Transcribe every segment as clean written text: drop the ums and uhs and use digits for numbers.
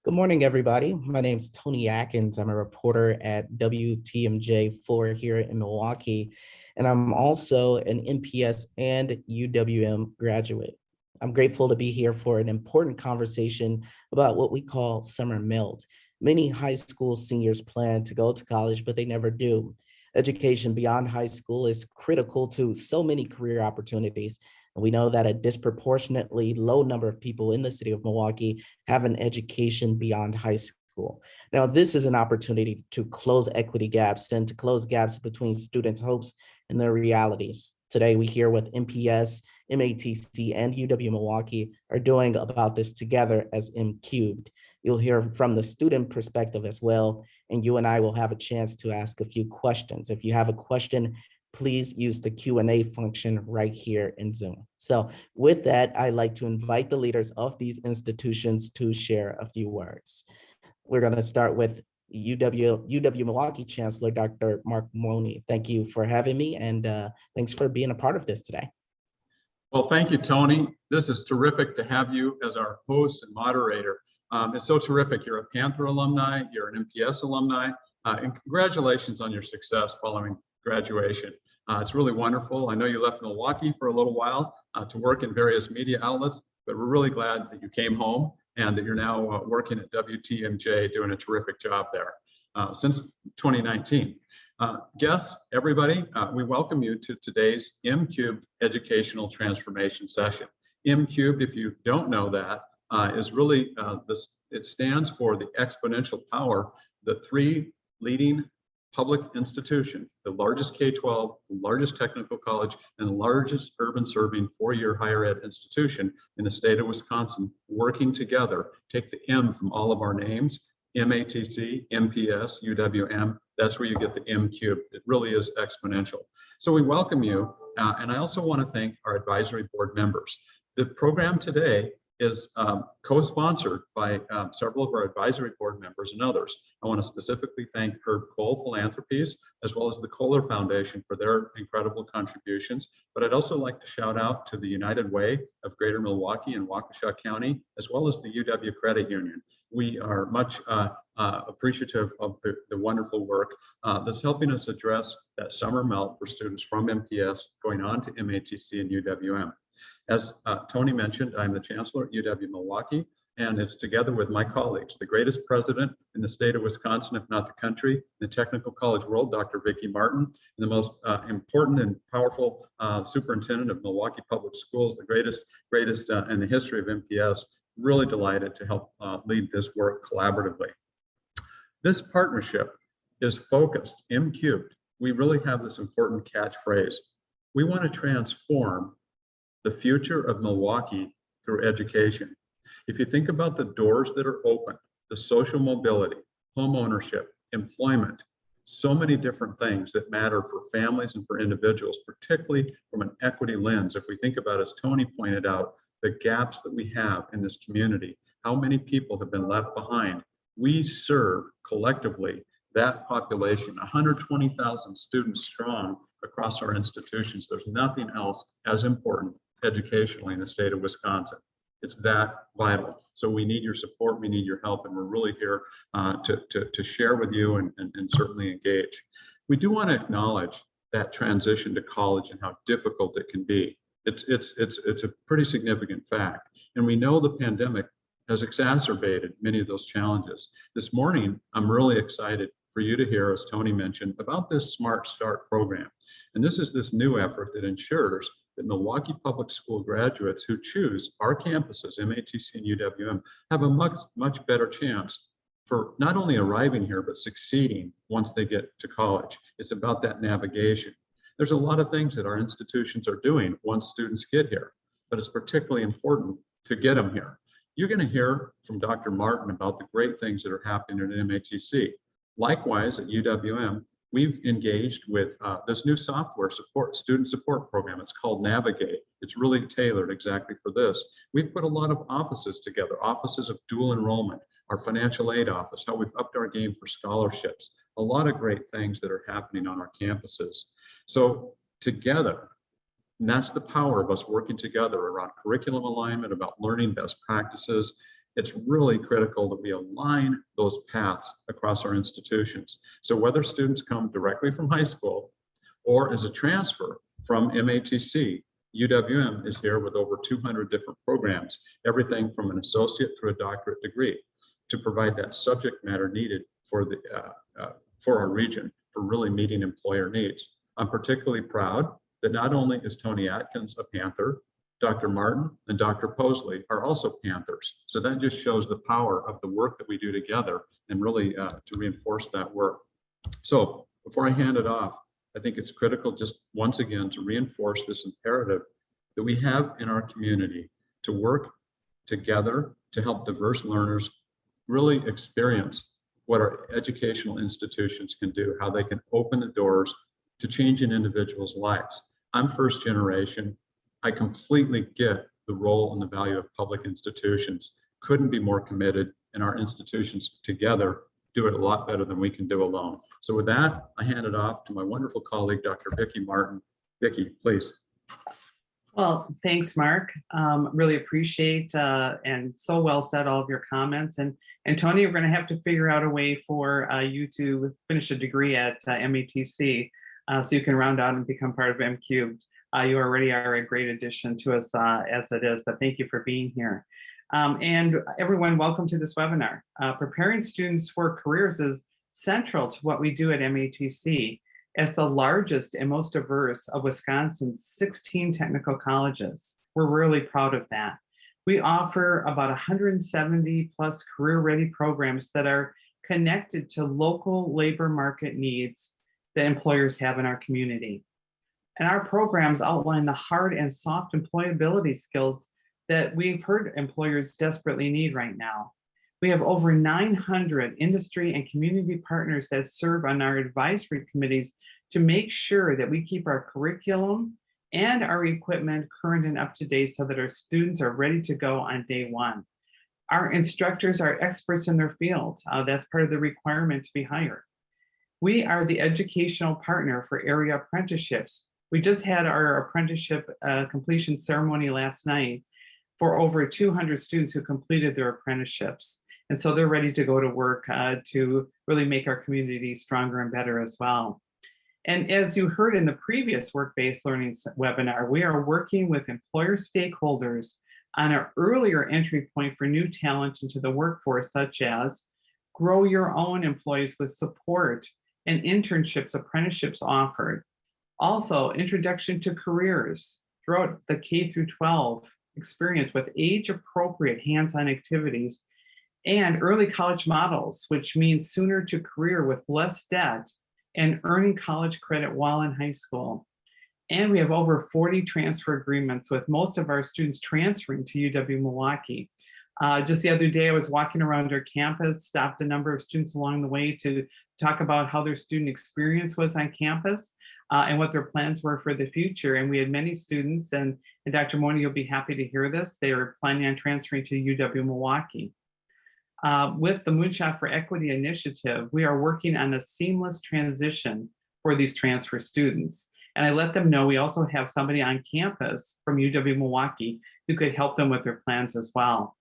Good morning, everybody. My name is Tony Atkins. I'm a reporter at WTMJ 4 here in Milwaukee, and I'm also an MPS and UWM graduate. I'm grateful to be here for an important conversation about what we call summer melt. Many high school seniors plan to go to college, but they never do. Education beyond high school is critical to so many career opportunities. And we know that a disproportionately low number of people in the city of Milwaukee have an education beyond high school. Now, this is an opportunity to close equity gaps and to close gaps between students' hopes and their realities. Today, we hear what MPS, MATC, and UW Milwaukee are doing about this together as M Cubed. You'll hear from the student perspective as well, and you and I will have a chance to ask a few questions. If you have a question, please use the Q&A function right here in Zoom. So with that, I'd like to invite the leaders of these institutions to share a few words. We're going to start with UW Milwaukee Chancellor, Dr. Mark Maloney. Thank you for having me, and thanks for being a part of this today. Well, thank you, Tony. This is terrific to have you as our host and moderator. It's so terrific. You're a Panther alumni, you're an MPS alumni, and congratulations on your success following graduation. It's really wonderful. I know you left Milwaukee for a little while to work in various media outlets, but we're really glad that you came home and that you're now working at WTMJ, doing a terrific job there since 2019. Guests, everybody, we welcome you to today's M Cubed Educational Transformation Session. M Cubed, if you don't know that, is really it stands for the exponential power, the three leading public institutions, the largest K-12, the largest technical college, and the largest urban serving four-year higher ed institution in the state of Wisconsin, working together. Take the M from all of our names, MATC, MPS, UWM, that's where you get the M Cubed. It really is exponential. So we welcome you, and I also want to thank our advisory board members. The program today is co-sponsored by several of our advisory board members and others. I want to specifically thank Herb Cole Philanthropies, as well as the Kohler Foundation for their incredible contributions. But I'd also like to shout out to the United Way of Greater Milwaukee and Waukesha County, as well as the UW Credit Union. We are much appreciative of the wonderful work that's helping us address that summer melt for students from MPS going on to MATC and UWM. As Tony mentioned, I'm the Chancellor at UW Milwaukee, and it's together with my colleagues, the greatest president in the state of Wisconsin, if not the country, in the technical college world, Dr. Vicki Martin, and the most important and powerful superintendent of Milwaukee Public Schools, the greatest in the history of MPS. Really delighted to help lead this work collaboratively. This partnership is focused, M Cubed. We really have this important catchphrase. We want to transform the future of Milwaukee through education. If you think about the doors that are open, the social mobility, home ownership, employment, so many different things that matter for families and for individuals, particularly from an equity lens. If we think about, as Tony pointed out, the gaps that we have in this community, how many people have been left behind. We serve collectively that population, 120,000 students strong across our institutions. There's nothing else as important educationally in the state of Wisconsin. It's that vital. So we need your support, we need your help, and we're really here to share with you and certainly engage. We do want to acknowledge that transition to college and how difficult it can be. It's a pretty significant fact. And we know the pandemic has exacerbated many of those challenges. This morning, I'm really excited for you to hear, as Tony mentioned, about this Smart Start program. And this is this new effort that ensures that Milwaukee Public School graduates who choose our campuses, MATC and UWM, have a much better chance for not only arriving here, but succeeding once they get to college. It's about that navigation. There's a lot of things that our institutions are doing once students get here, but it's particularly important to get them here. You're going to hear from Dr. Martin about the great things that are happening at MATC. Likewise, at UWM, we've engaged with this new software student support program. It's called Navigate. It's really tailored exactly for this. We've put a lot of offices together, offices of dual enrollment, our financial aid office, how we've upped our game for scholarships, a lot of great things that are happening on our campuses. So together, and that's the power of us working together around curriculum alignment, about learning best practices, It's really critical that we align those paths across our institutions. So whether students come directly from high school or as a transfer from MATC, UWM is here with over 200 different programs, everything from an associate through a doctorate degree, to provide that subject matter needed for our region, for really meeting employer needs. I'm particularly proud that not only is Tony Atkins a Panther, Dr. Martin and Dr. Posley are also Panthers. So that just shows the power of the work that we do together and really to reinforce that work. So before I hand it off, I think it's critical just once again to reinforce this imperative that we have in our community to work together to help diverse learners really experience what our educational institutions can do, how they can open the doors to changing individuals' lives. I'm first generation. I completely get the role and the value of public institutions. Couldn't be more committed, and our institutions together do it a lot better than we can do alone. So with that, I hand it off to my wonderful colleague, Dr. Vicki Martin. Vicki, please. Well, thanks, Mark. Really appreciate and so well said all of your comments. And Tony, we're going to have to figure out a way for you to finish a degree at MATC so you can round out and become part of M Cubed. You already are a great addition to us as it is, but thank you for being here. And everyone, welcome to this webinar. Preparing students for careers is central to what we do at MATC. As the largest and most diverse of Wisconsin's 16 technical colleges. We're really proud of that. We offer about 170 plus career-ready programs that are connected to local labor market needs that employers have in our community. And our programs outline the hard and soft employability skills that we've heard employers desperately need right now. We have over 900 industry and community partners that serve on our advisory committees to make sure that we keep our curriculum and our equipment current and up to date so that our students are ready to go on day one. Our instructors are experts in their field. That's part of the requirement to be hired. We are the educational partner for area apprenticeships. We just had our apprenticeship completion ceremony last night for over 200 students who completed their apprenticeships. And so they're ready to go to work to really make our community stronger and better as well. And as you heard in the previous work-based learning webinar, we are working with employer stakeholders on an earlier entry point for new talent into the workforce, such as grow your own employees with support and internships, apprenticeships offered. Also, introduction to careers throughout the K through 12 experience with age-appropriate hands-on activities, and early college models, which means sooner to career with less debt and earning college credit while in high school. And we have over 40 transfer agreements with most of our students transferring to UW-Milwaukee. Just the other day, I was walking around our campus, stopped a number of students along the way to talk about how their student experience was on campus and what their plans were for the future. And we had many students, and Dr. Moni, you'll be happy to hear this, they were planning on transferring to UW-Milwaukee. With the Moonshot for Equity initiative, we are working on a seamless transition for these transfer students. And I let them know we also have somebody on campus from UW-Milwaukee who could help them with their plans as well.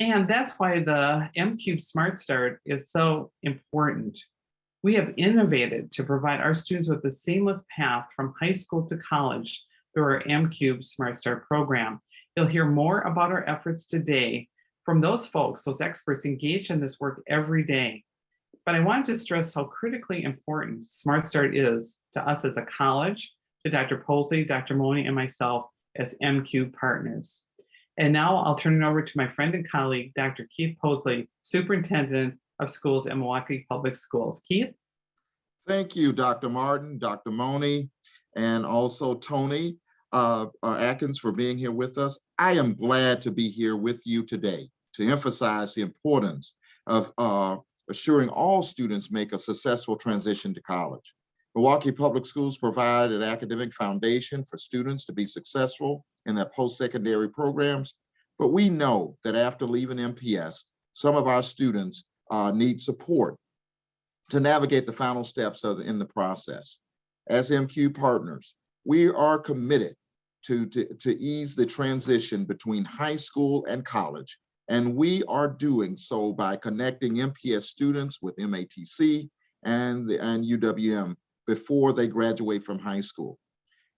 And that's why the M Cubed Smart Start is so important. We have innovated to provide our students with a seamless path from high school to college through our M Cubed Smart Start program. You'll hear more about our efforts today from those folks, those experts engaged in this work every day. But I wanted to stress how critically important Smart Start is to us as a college, to Dr. Posley, Dr. Moni, and myself as M Cubed partners. And now I'll turn it over to my friend and colleague, Dr. Keith Posley, Superintendent of Schools at Milwaukee Public Schools. Keith? Thank you, Dr. Martin, Dr. Moni, and also Tony Atkins for being here with us. I am glad to be here with you today to emphasize the importance of assuring all students make a successful transition to college. Milwaukee Public Schools provide an academic foundation for students to be successful in their post-secondary programs, but we know that after leaving MPS, some of our students need support to navigate the final steps in the process. As MQ partners, we are committed to ease the transition between high school and college And we are doing so by connecting MPS students with MATC and UWM before they graduate from high school.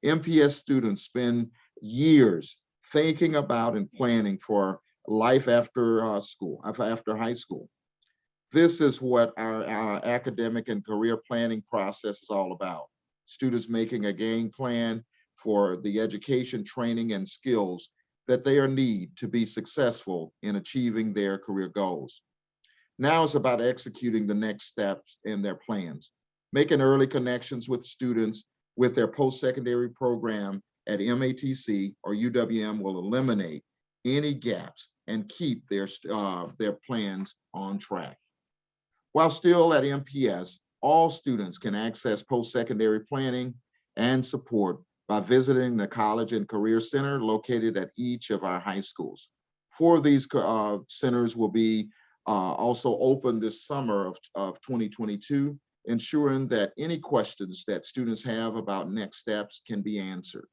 MPS students spend years thinking about and planning for life after school, after high school. This is what our academic and career planning process is all about. Students making a game plan for the education, training, and skills that they need to be successful in achieving their career goals. Now it's about executing the next steps in their plans, making early connections with students with their post-secondary program at MATC or UWM will eliminate any gaps and keep their plans on track. While still at MPS, all students can access post-secondary planning and support by visiting the College and Career Center located at each of our high schools. 4 of these centers will be also open this summer of 2022, ensuring that any questions that students have about next steps can be answered.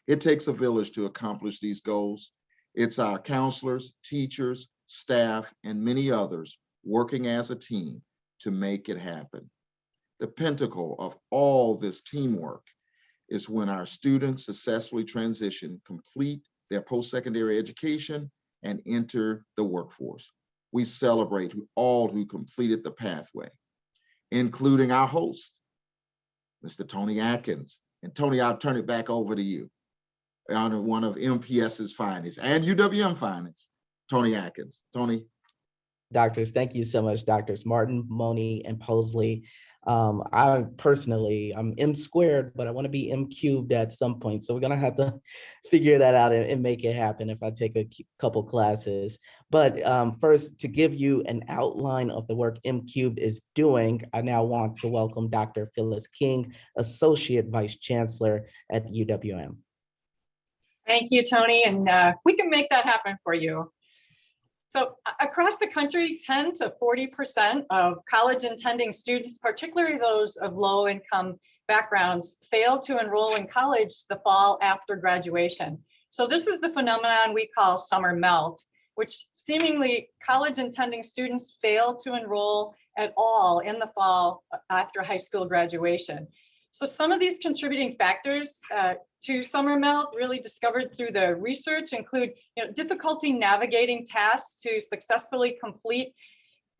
It takes a village to accomplish these goals. It's our counselors, teachers, staff, and many others working as a team to make it happen. The pinnacle of all this teamwork is when our students successfully transition, complete their post-secondary education, and enter the workforce. We celebrate all who completed the pathway, including our host, Mr. Tony Atkins. And Tony, I'll turn it back over to you. On one of MPS's finest and UWM finest, Tony Atkins. Tony. Doctors, thank you so much, Doctors Martin, Mone, and Posley. I'm M squared, but I want to be M cubed at some point. So we're going to have to figure that out and make it happen if I take a couple classes. But first, to give you an outline of the work M cubed is doing, I now want to welcome Dr. Phyllis King, Associate Vice Chancellor at UWM. Thank you, Tony, and we can make that happen for you. So across the country, 10 to 40% of college intending students, particularly those of low income backgrounds, fail to enroll in college the fall after graduation. So this is the phenomenon we call summer melt, which seemingly college intending students fail to enroll at all in the fall after high school graduation. So some of these contributing factors to summer melt, really discovered through the research, include difficulty navigating tasks to successfully complete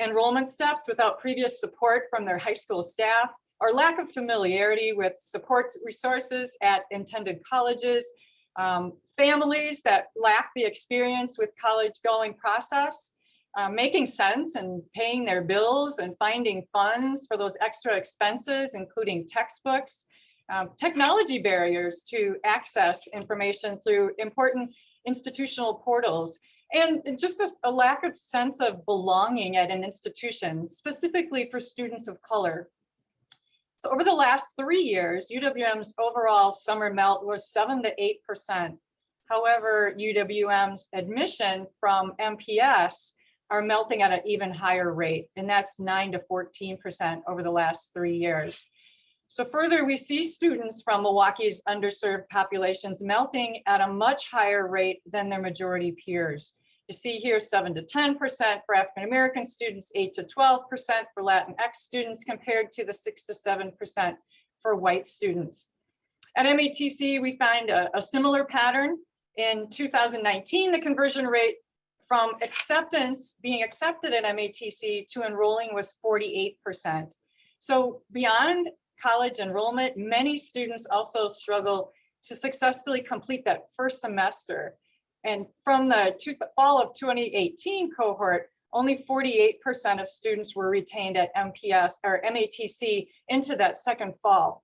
enrollment steps without previous support from their high school staff, or lack of familiarity with support resources at intended colleges, families that lack the experience with college going process, making sense and paying their bills and finding funds for those extra expenses, including textbooks, technology barriers to access information through important institutional portals, and just a lack of sense of belonging at an institution, specifically for students of color. So over the last 3 years, UWM's overall summer melt was 7 to 8%. However, UWM's admission from MPS are melting at an even higher rate, and that's 9 to 14% over the last 3 years. So further, we see students from Milwaukee's underserved populations melting at a much higher rate than their majority peers. You see here 7 to 10% for African-American students, 8 to 12% for Latinx students, compared to the 6 to 7% for white students. At MATC, we find a similar pattern. In 2019, the conversion rate from being accepted at MATC to enrolling was 48%. So beyond college enrollment, many students also struggle to successfully complete that first semester. And from the fall of 2018 cohort, only 48% of students were retained at MPS or MATC into that second fall.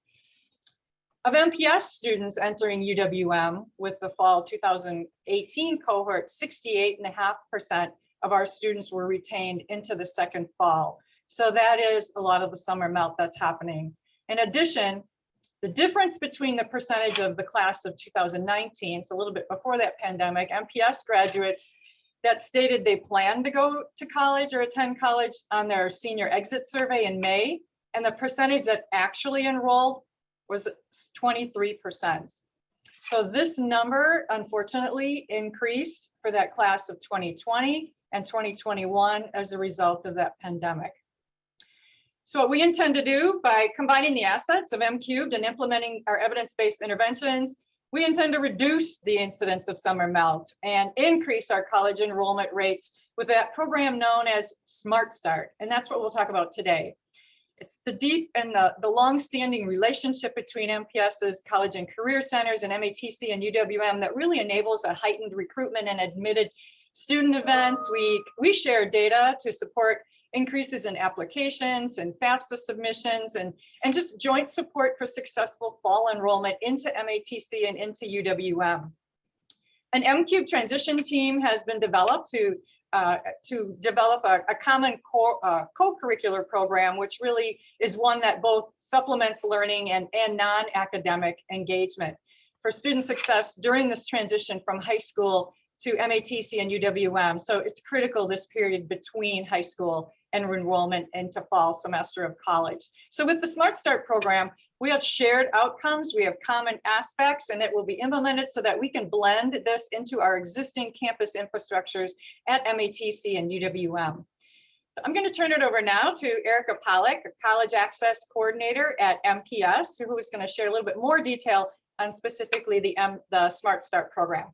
Of MPS students entering UWM with the fall 2018 cohort, 68.5% of our students were retained into the second fall. So that is a lot of the summer melt that's happening. In addition, the difference between the percentage of the class of 2019, so a little bit before that pandemic, MPS graduates that stated they planned to go to college or attend college on their senior exit survey in May, and the percentage that actually enrolled was 23%. So this number unfortunately increased for that class of 2020 and 2021 as a result of that pandemic. So what we intend to do by combining the assets of M-Cubed and implementing our evidence-based interventions, we intend to reduce the incidence of summer melt and increase our college enrollment rates with that program known as Smart Start. And that's what we'll talk about today. It's the deep and the long-standing relationship between MPS's college and career centers and MATC and UWM that really enables a heightened recruitment and admitted student events. We share data to support increases in applications and FAFSA submissions and just joint support for successful fall enrollment into MATC and into UWM. An M-Cube transition team has been developed to develop a common co-curricular program, which really is one that both supplements learning and non-academic engagement for student success during this transition from high school to MATC and UWM. So it's critical this period between high school and enrollment into fall semester of college. So with the Smart Start program, we have shared outcomes, we have common aspects, and it will be implemented so that we can blend this into our existing campus infrastructures at MATC and UWM. So I'm going to turn it over now to Erica Pollock, a college access coordinator at MPS, who is going to share a little bit more detail on specifically the Smart Start program.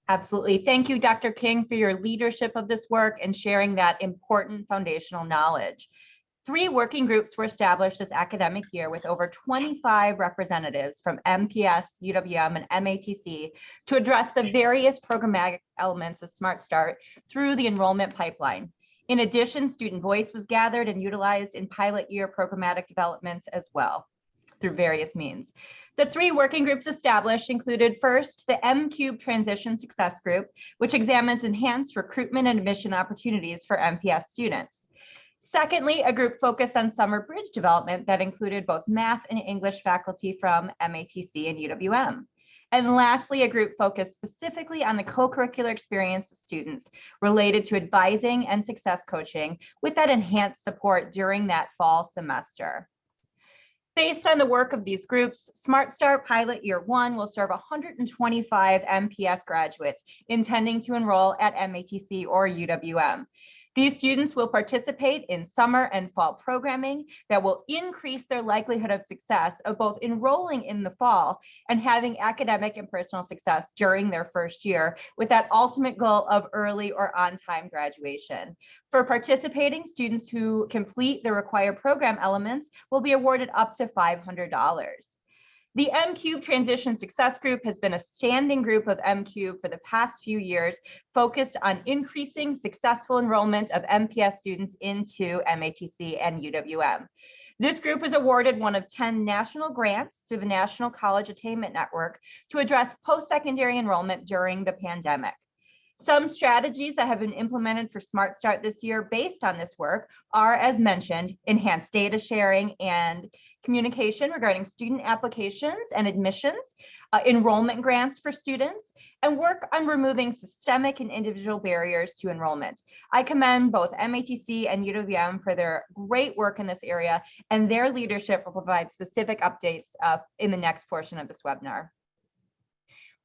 Absolutely. Thank you, Dr. King, for your leadership of this work and sharing that important foundational knowledge. 3 working groups were established this academic year with over 25 representatives from MPS, UWM, and MATC to address the various programmatic elements of Smart Start through the enrollment pipeline. In addition, student voice was gathered and utilized in pilot year programmatic developments as well through various means. The 3 working groups established included first, the M-Cube Transition Success Group, which examines enhanced recruitment and admission opportunities for MPS students. Secondly, a group focused on summer bridge development that included both math and English faculty from MATC and UWM. And lastly, a group focused specifically on the co-curricular experience of students related to advising and success coaching with that enhanced support during that fall semester. Based on the work of these groups, Smart Start Pilot Year 1 will serve 125 MPS graduates intending to enroll at MATC or UWM. These students will participate in summer and fall programming that will increase their likelihood of success of both enrolling in the fall and having academic and personal success during their first year with that ultimate goal of early or on-time graduation. For participating students who complete the required program elements will be awarded up to $500. The M-Cube Transition Success Group has been a standing group of M-Cube for the past few years, focused on increasing successful enrollment of MPS students into MATC and UWM. This group was awarded one of 10 national grants through the National College Attainment Network to address post-secondary enrollment during the pandemic. Some strategies that have been implemented for Smart Start this year based on this work are, as mentioned, enhanced data sharing and communication regarding student applications and admissions, enrollment grants for students, and work on removing systemic and individual barriers to enrollment. I commend both MATC and UWM for their great work in this area, and their leadership will provide specific updates in the next portion of this webinar.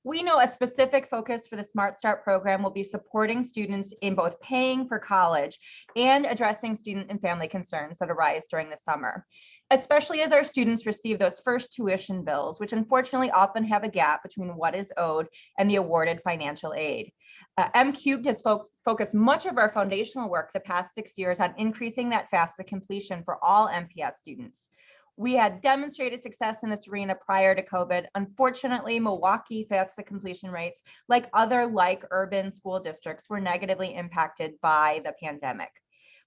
We know a specific focus for the Smart Start program will be supporting students in both paying for college and addressing student and family concerns that arise during the summer, especially as our students receive those first tuition bills, which unfortunately often have a gap between what is owed and the awarded financial aid. M-Cubed has focused much of our foundational work the past 6 years on increasing that FAFSA completion for all MPS students. We had demonstrated success in this arena prior to COVID. Unfortunately, Milwaukee FAFSA completion rates, like other urban school districts, were negatively impacted by the pandemic.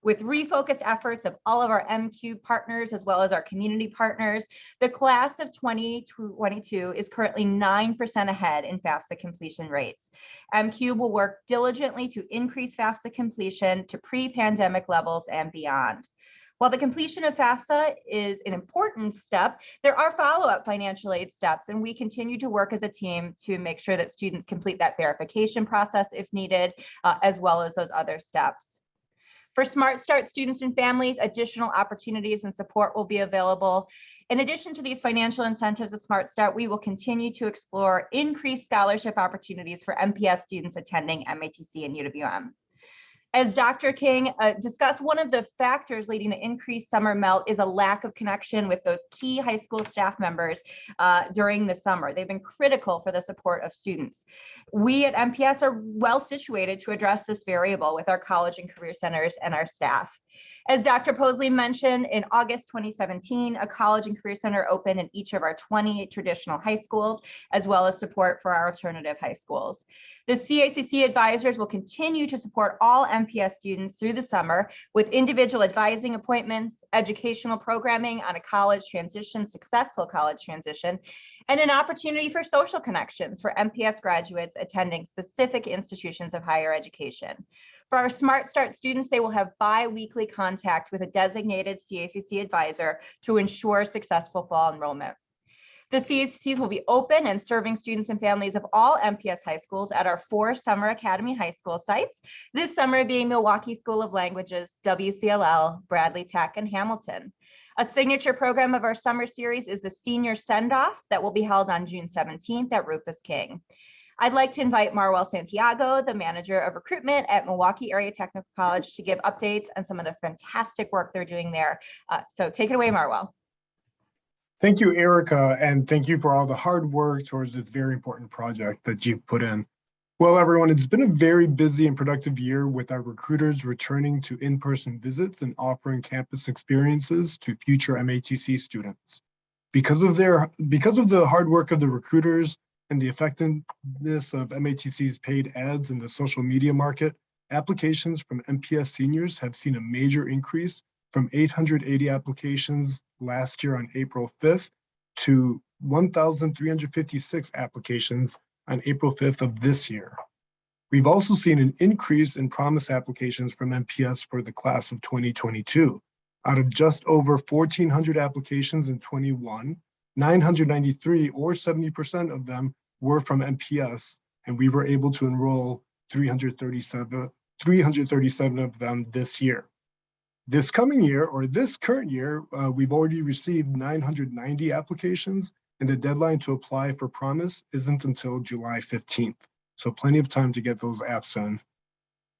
With refocused efforts of all of our M-Cube partners, as well as our community partners, the class of 2022 is currently 9% ahead in FAFSA completion rates. M-Cube will work diligently to increase FAFSA completion to pre-pandemic levels and beyond. While the completion of FAFSA is an important step, there are follow-up financial aid steps, and we continue to work as a team to make sure that students complete that verification process if needed, as well as those other steps. For Smart Start students and families, additional opportunities and support will be available. In addition to these financial incentives of Smart Start, we will continue to explore increased scholarship opportunities for MPS students attending MATC and UWM. As Dr. King discussed, one of the factors leading to increased summer melt is a lack of connection with those key high school staff members during the summer. They've been critical for the support of students. We at MPS are well situated to address this variable with our college and career centers and our staff. As Dr. Posley mentioned, in August 2017, a college and career center opened in each of our 20 traditional high schools, as well as support for our alternative high schools. The CACC advisors will continue to support all MPS students through the summer with individual advising appointments, educational programming on a college transition, successful college transition, and an opportunity for social connections for MPS graduates attending specific institutions of higher education. For our Smart Start students, they will have bi-weekly contact with a designated CACC advisor to ensure successful fall enrollment. The CACCs will be open and serving students and families of all MPS high schools at our 4 Summer Academy high school sites, this summer being Milwaukee School of Languages, WCLL, Bradley Tech, and Hamilton. A signature program of our summer series is the Senior Send-Off that will be held on June 17th at Rufus King. I'd like to invite Marwell Santiago, the manager of recruitment at Milwaukee Area Technical College, to give updates on some of the fantastic work they're doing there. So take it away, Marwell. Thank you, Erica, and thank you for all the hard work towards this very important project that you've put in. Well, everyone, it's been a very busy and productive year with our recruiters returning to in-person visits and offering campus experiences to future MATC students. Because of the hard work of the recruiters and the effectiveness of MATC's paid ads in the social media market, applications from MPS seniors have seen a major increase from 880 applications last year on April 5th to 1,356 applications on April 5th of this year. We've also seen an increase in promise applications from MPS for the class of 2022. Out of just over 1,400 applications in 21, 993 or 70% of them were from MPS, and we were able to enroll 337 of them this year. This coming year, or this current year, we've already received 990 applications, and the deadline to apply for promise isn't until July 15th. So plenty of time to get those apps in.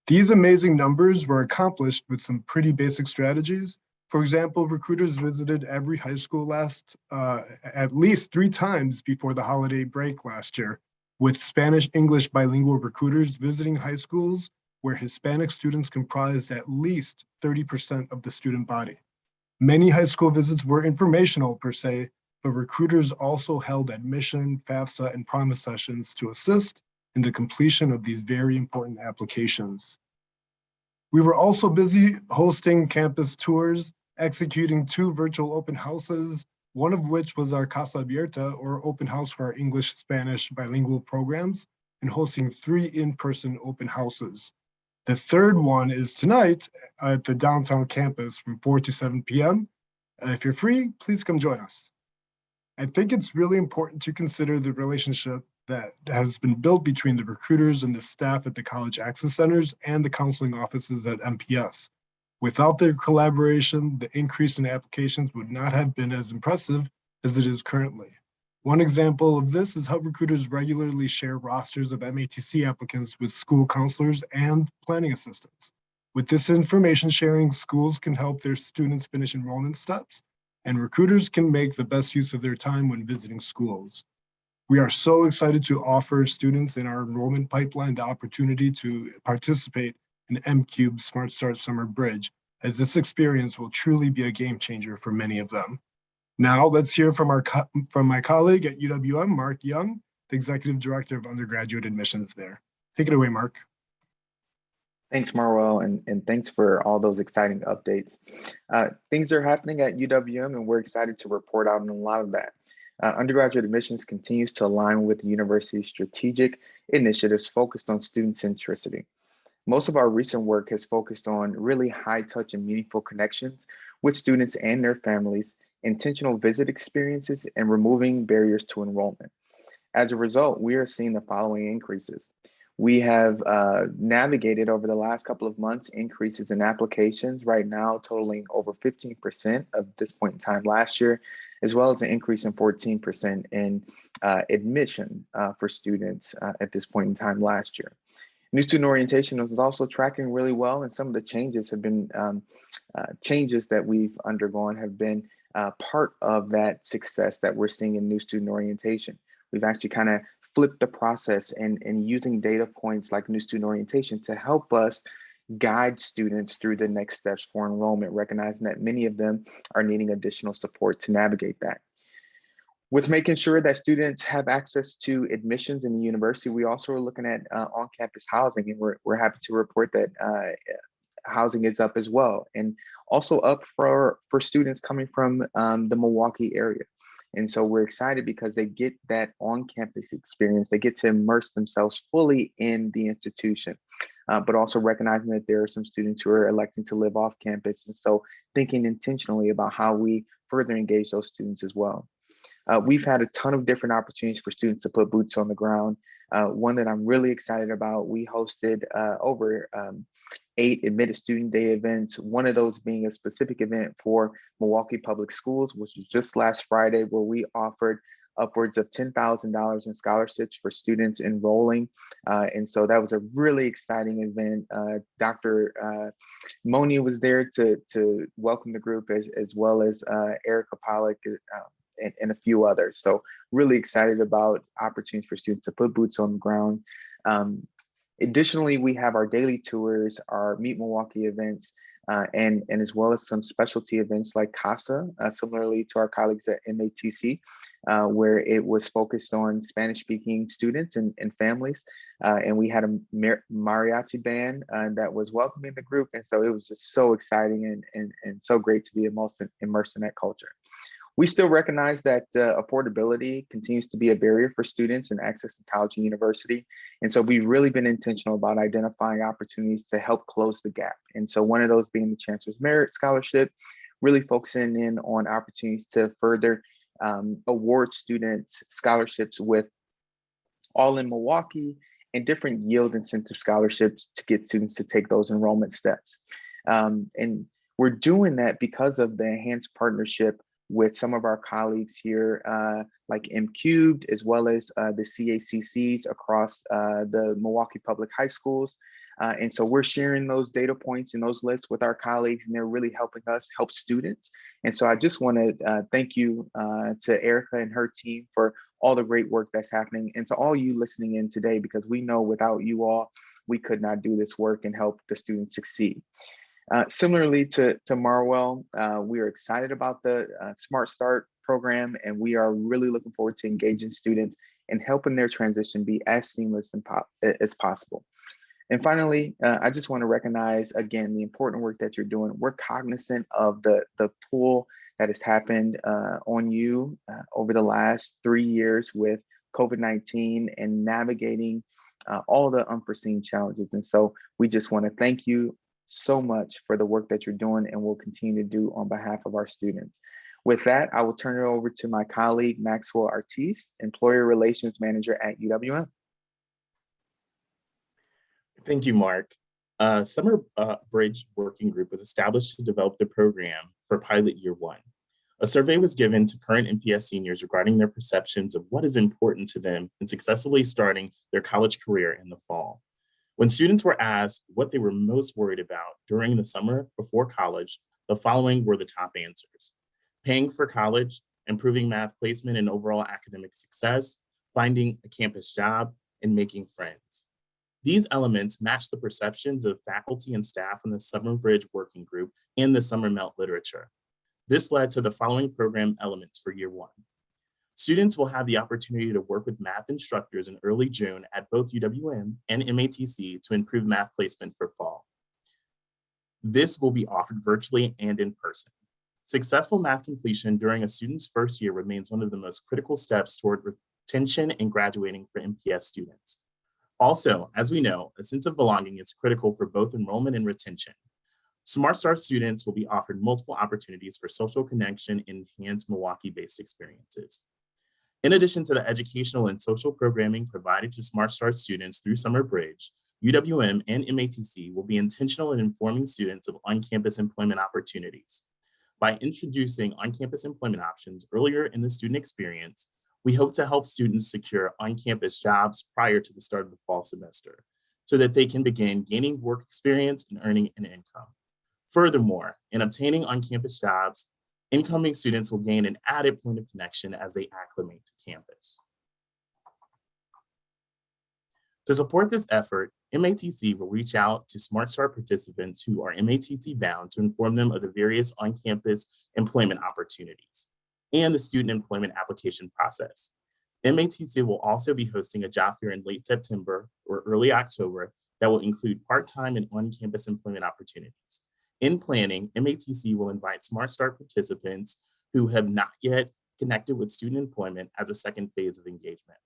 These amazing numbers were accomplished with some pretty basic strategies. For example, recruiters visited every high school at least 3 times before the holiday break last year, with Spanish-English bilingual recruiters visiting high schools where Hispanic students comprised at least 30% of the student body. Many high school visits were informational per se, but recruiters also held admission, FAFSA, and promise sessions to assist in the completion of these very important applications. We were also busy hosting campus tours, executing 2 virtual open houses, one of which was our Casa Abierta, or open house for our English-Spanish bilingual programs, and hosting 3 in-person open houses. The third one is tonight at the downtown campus from 4 to 7 p.m. If you're free, please come join us. I think it's really important to consider the relationship that has been built between the recruiters and the staff at the college access centers and the counseling offices at MPS. Without their collaboration, the increase in applications would not have been as impressive as it is currently. One example of this is how recruiters regularly share rosters of MATC applicants with school counselors and planning assistants. With this information sharing, schools can help their students finish enrollment steps, and recruiters can make the best use of their time when visiting schools. We are so excited to offer students in our enrollment pipeline the opportunity to participate in MCUBE Smart Start Summer Bridge, as this experience will truly be a game changer for many of them. Now let's hear from my colleague at UWM, Mark Young, the Executive Director of Undergraduate Admissions there. Take it away, Mark. Thanks, Marwell, and thanks for all those exciting updates. Things are happening at UWM, and we're excited to report out on a lot of that. Undergraduate admissions continues to align with the university's strategic initiatives focused on student centricity. Most of our recent work has focused on really high touch and meaningful connections with students and their families, intentional visit experiences, and removing barriers to enrollment. As a result, we are seeing the following increases. We have navigated over the last couple of months increases in applications, right now totaling over 15% of this point in time last year, as well as an increase in 14% in admission for students at this point in time last year. New student orientation was also tracking really well, and some of the changes have been changes that we've undergone have been part of that success that we're seeing in new student orientation. We've actually kind of flipped the process and using data points like new student orientation to help us guide students through the next steps for enrollment, recognizing that many of them are needing additional support to navigate that. With making sure that students have access to admissions in the university, we also are looking at on-campus housing, and we're happy to report that housing is up as well, and also up for students coming from the Milwaukee area. And so we're excited because they get that on-campus experience. They get to immerse themselves fully in the institution, but also recognizing that there are some students who are electing to live off campus. And so thinking intentionally about how we further engage those students as well. We've had a ton of different opportunities for students to put boots on the ground. One that I'm really excited about, we hosted over 8 Admitted Student Day events, one of those being a specific event for Milwaukee Public Schools, which was just last Friday, where we offered upwards of $10,000 in scholarships for students enrolling. And so that was a really exciting event. Dr. Moni was there to welcome the group, as well as Erica Pollock and a few others. So really excited about opportunities for students to put boots on the ground. Additionally, we have our daily tours, our Meet Milwaukee events, and as well as some specialty events like CASA, similarly to our colleagues at MATC, where it was focused on Spanish-speaking students and families. And we had a mariachi band that was welcoming the group. And so it was just so exciting and so great to be immersed in that culture. We still recognize that affordability continues to be a barrier for students in access to college and university. And so we've really been intentional about identifying opportunities to help close the gap. And so one of those being the Chancellor's Merit Scholarship, really focusing in on opportunities to further award students scholarships with All in Milwaukee and different yield incentive scholarships to get students to take those enrollment steps. And we're doing that because of the enhanced partnership with some of our colleagues here, like M-Cubed, as well as the CACCs across the Milwaukee Public High Schools. And so we're sharing those data points and those lists with our colleagues, and they're really helping us help students. And so I just want to thank you to Erica and her team for all the great work that's happening, and to all you listening in today, because we know without you all, we could not do this work and help the students succeed. Similarly to Marwell, we are excited about the Smart Start program, and we are really looking forward to engaging students and helping their transition be as seamless as possible. And finally, I just want to recognize, again, the important work that you're doing. We're cognizant of the pull that has happened on you over the last 3 years with COVID-19 and navigating all the unforeseen challenges. And so we just want to thank you so much for the work that you're doing and will continue to do on behalf of our students. With that, I will turn it over to my colleague, Maxwell Artis, Employer Relations Manager at UWM. Thank you, Mark. Summer Bridge Working Group was established to develop the program for pilot year 1. A survey was given to current MPS seniors regarding their perceptions of what is important to them in successfully starting their college career in the fall. When students were asked what they were most worried about during the summer before college, the following were the top answers: paying for college, improving math placement and overall academic success, finding a campus job, and making friends. These elements match the perceptions of faculty and staff in the Summer Bridge Working Group and the Summer Melt literature. This led to the following program elements for year 1. Students will have the opportunity to work with math instructors in early June at both UWM and MATC to improve math placement for fall. This will be offered virtually and in person. Successful math completion during a student's first year remains one of the most critical steps toward retention and graduating for MPS students. Also, as we know, a sense of belonging is critical for both enrollment and retention. Smart Start students will be offered multiple opportunities for social connection and enhanced Milwaukee-based experiences. In addition to the educational and social programming provided to Smart Start students through Summer Bridge, UWM and MATC will be intentional in informing students of on-campus employment opportunities. By introducing on-campus employment options earlier in the student experience, we hope to help students secure on-campus jobs prior to the start of the fall semester, so that they can begin gaining work experience and earning an income. Furthermore, in obtaining on-campus jobs, incoming students will gain an added point of connection as they acclimate to campus. To support this effort, MATC will reach out to Smart Start participants who are MATC bound to inform them of the various on-campus employment opportunities and the student employment application process. MATC will also be hosting a job fair in late September or early October that will include part-time and on-campus employment opportunities. In planning, MATC will invite Smart Start participants who have not yet connected with student employment as a second phase of engagement.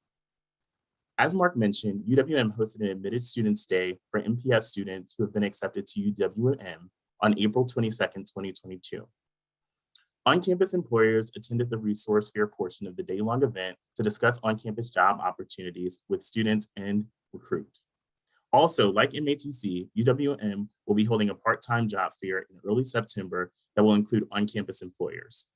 As Mark mentioned, UWM hosted an admitted students day for MPS students who have been accepted to UWM on April 22nd, 2022. On-campus employers attended the resource fair portion of the day-long event to discuss on-campus job opportunities with students and recruit. Also, like MATC, UWM will be holding a part-time job fair in early September that will include on-campus employers.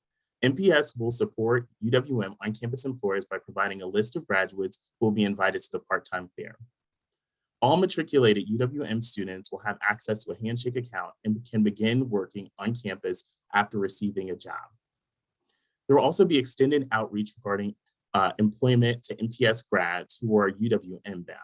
MPS will support UWM on-campus employers by providing a list of graduates who will be invited to the part-time fair. All matriculated UWM students will have access to a Handshake account and can begin working on campus after receiving a job. There will also be extended outreach regarding employment to MPS grads who are UWM bound.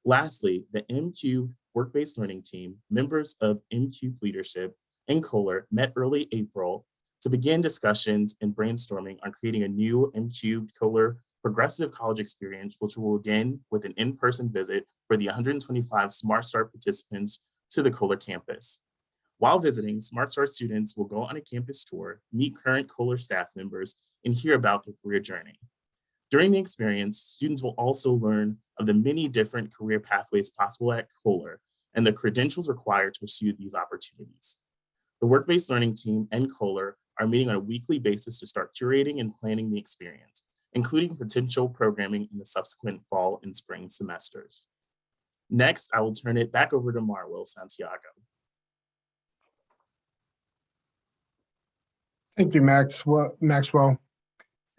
Lastly, the MQ Work-Based Learning Team, members of MQ leadership, and Kohler met early April to begin discussions and brainstorming on creating a new MQ Kohler progressive college experience, which will begin with an in-person visit for the 125 Smart Start participants to the Kohler campus. While visiting, Smart Start students will go on a campus tour, meet current Kohler staff members, and hear about their career journey. During the experience, students will also learn of the many different career pathways possible at Kohler and the credentials required to pursue these opportunities. The Work-Based Learning Team and Kohler are meeting on a weekly basis to start curating and planning the experience, including potential programming in the subsequent fall and spring semesters. Next, I will turn it back over to Marwell Santiago. Thank you, Maxwell.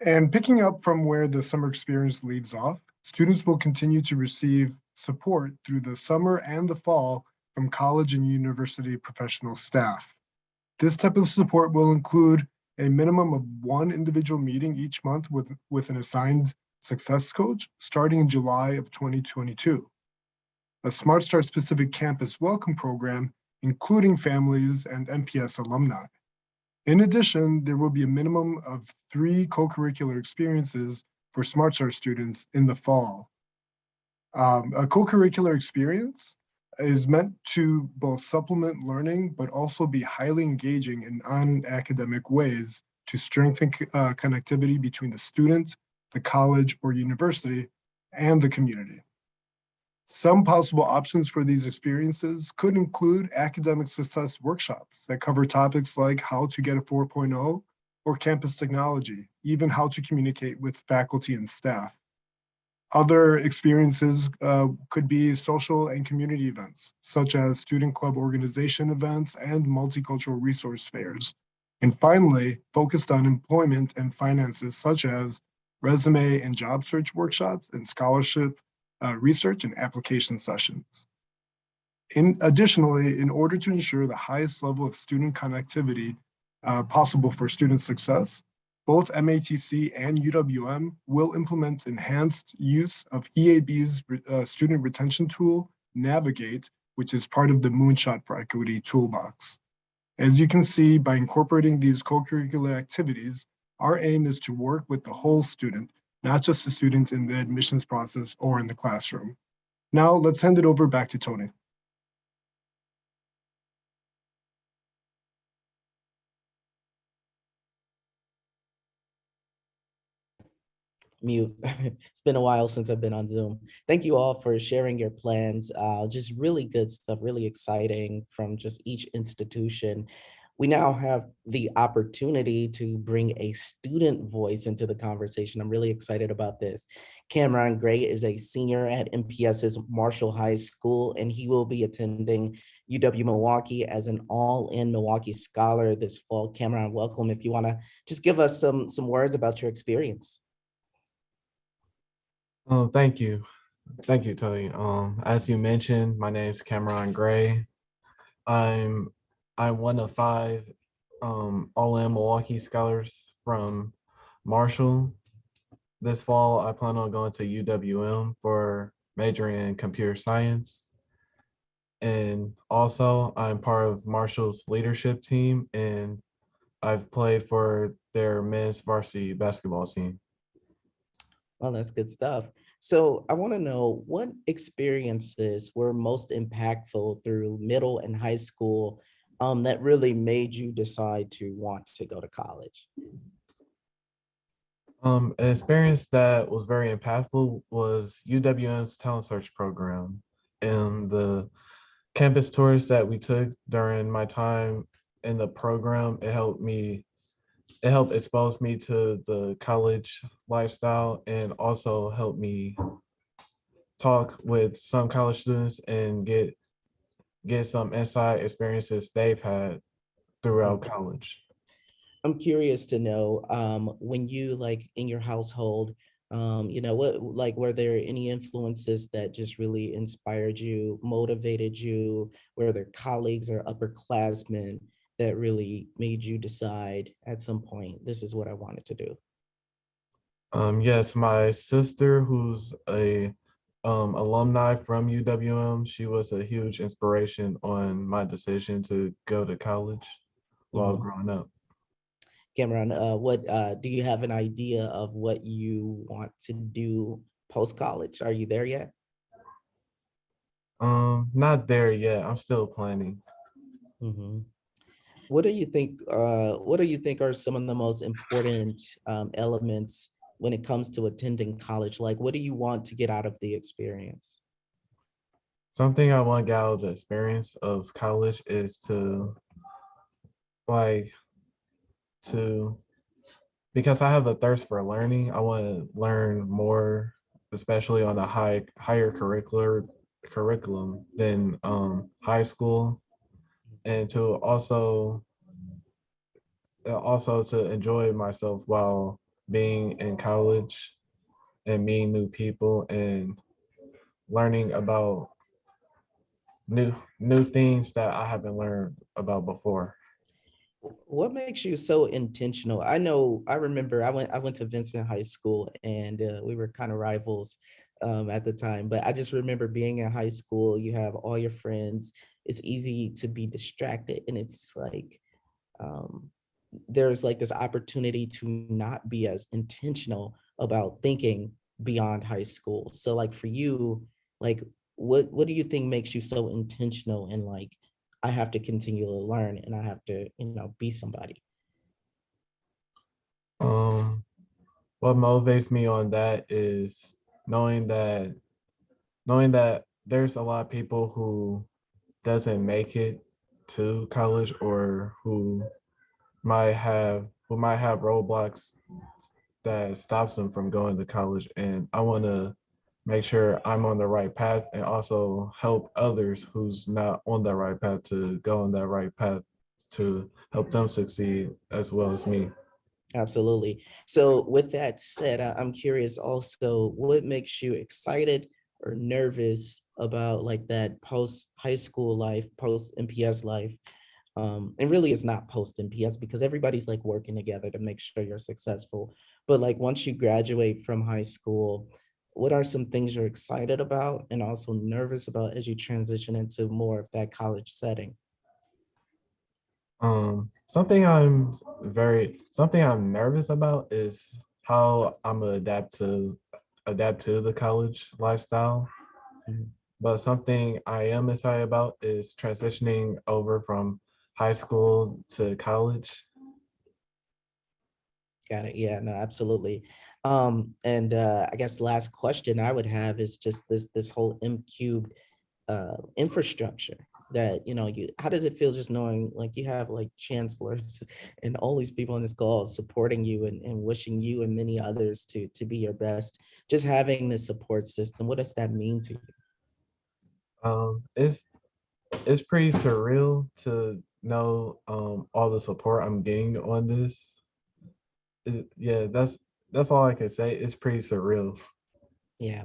And picking up from where the summer experience leaves off, students will continue to receive support through the summer and the fall from college and university professional staff. This type of support will include a minimum of one individual meeting each month with an assigned success coach starting in July of 2022. A Smart Start specific campus welcome program, including families and MPS alumni. In addition, there will be a minimum of 3 co-curricular experiences for Smart Start students in the fall. A co-curricular experience is meant to both supplement learning, but also be highly engaging in non-academic ways to strengthen connectivity between the student, the college or university, and the community. Some possible options for these experiences could include academic success workshops that cover topics like how to get a 4.0 or campus technology, even how to communicate with faculty and staff. Other experiences could be social and community events, such as student club organization events and multicultural resource fairs. And finally, focused on employment and finances, such as resume and job search workshops and scholarship research and application sessions. Additionally, in order to ensure the highest level of student connectivity possible for student success, both MATC and UWM will implement enhanced use of EAB's student retention tool, Navigate, which is part of the Moonshot for Equity toolbox. As you can see, by incorporating these co-curricular activities, our aim is to work with the whole student, not just the students in the admissions process or in the classroom. Now let's hand it over back to Tony. Mute. It's been a while since I've been on Zoom. Thank you all for sharing your plans. Just really good stuff, really exciting from just each institution. We now have the opportunity to bring a student voice into the conversation. I'm really excited about this. Cameron Gray is a senior at MPS's Marshall High School, and he will be attending UW Milwaukee as an All-In Milwaukee Scholar this fall. Cameron, welcome. If you want to just give us some words about your experience. Oh, thank you. Thank you, Tony. As you mentioned, my name is Cameron Gray. I'm one of 5 All-In Milwaukee Scholars from Marshall. This fall, I plan on going to UWM for majoring in computer science. And also, I'm part of Marshall's leadership team, and I've played for their men's varsity basketball team. Well, that's good stuff. So I want to know, what experiences were most impactful through middle and high school that really made you decide to want to go to college? An experience that was very impactful was UWM's talent search program, and the campus tours that we took during my time in the program. It helped expose me to the college lifestyle, and also helped me talk with some college students and get some inside experiences they've had throughout college. I'm curious to know, when you, like, in your household, what, like, were there any influences that just really inspired you, motivated you? Were there colleagues or upperclassmen that really made you decide at some point, this is what I wanted to do? Yes, my sister, who's a alumni from UWM, she was a huge inspiration on my decision to go to college while Mhm. growing up. Cameron, what do you have an idea of what you want to do post-college? Are you there yet? Not there yet. I'm still planning. Mhm. What do you think? What do you think are some of the most important elements when it comes to attending college? Like, what do you want to get out of the experience? Something I want to get out of the experience of college is to like to because I have a thirst for learning. I want to learn more, especially on a higher curriculum than high school, and to also to enjoy myself while being in college and meeting new people and learning about new things that I haven't learned about before. What makes you so intentional? I know, I remember I went to Vincent High School, and we were kind of rivals at the time, but I just remember being in high school, you have all your friends, it's easy to be distracted, and it's like, um, there's like this opportunity to not be as intentional about thinking beyond high school. So like for you, like, what do you think makes you so intentional, and like, I have to continue to learn, and I have to, be somebody? Um, what motivates me on that is knowing that knowing that there's a lot of people who doesn't make it to college, or who might have roadblocks that stops them from going to college, and I want to make sure I'm on the right path, and also help others who's not on that right path to go on that right path, to help them succeed as well as me. Absolutely. So with that said, I'm curious also, what makes you excited or nervous about like that post high school life, post MPS life? And really it's not post MPS, because everybody's like working together to make sure you're successful. But like, once you graduate from high school, what are some things you're excited about and also nervous about as you transition into more of that college setting? Something I'm nervous about is how I'm gonna adapt to the college lifestyle. Mhm. But something I am excited about is transitioning over from high school to college. Got it. Yeah, no, absolutely. And I guess last question I would have is just this whole M cubed infrastructure that, how does it feel just knowing like you have like chancellors and all these people on this call supporting you, and wishing you and many others to be your best, just having this support system, what does that mean to you? Um, it's it's pretty surreal to know all the support I'm getting on this. Yeah, that's all I can say. It's pretty surreal. Yeah.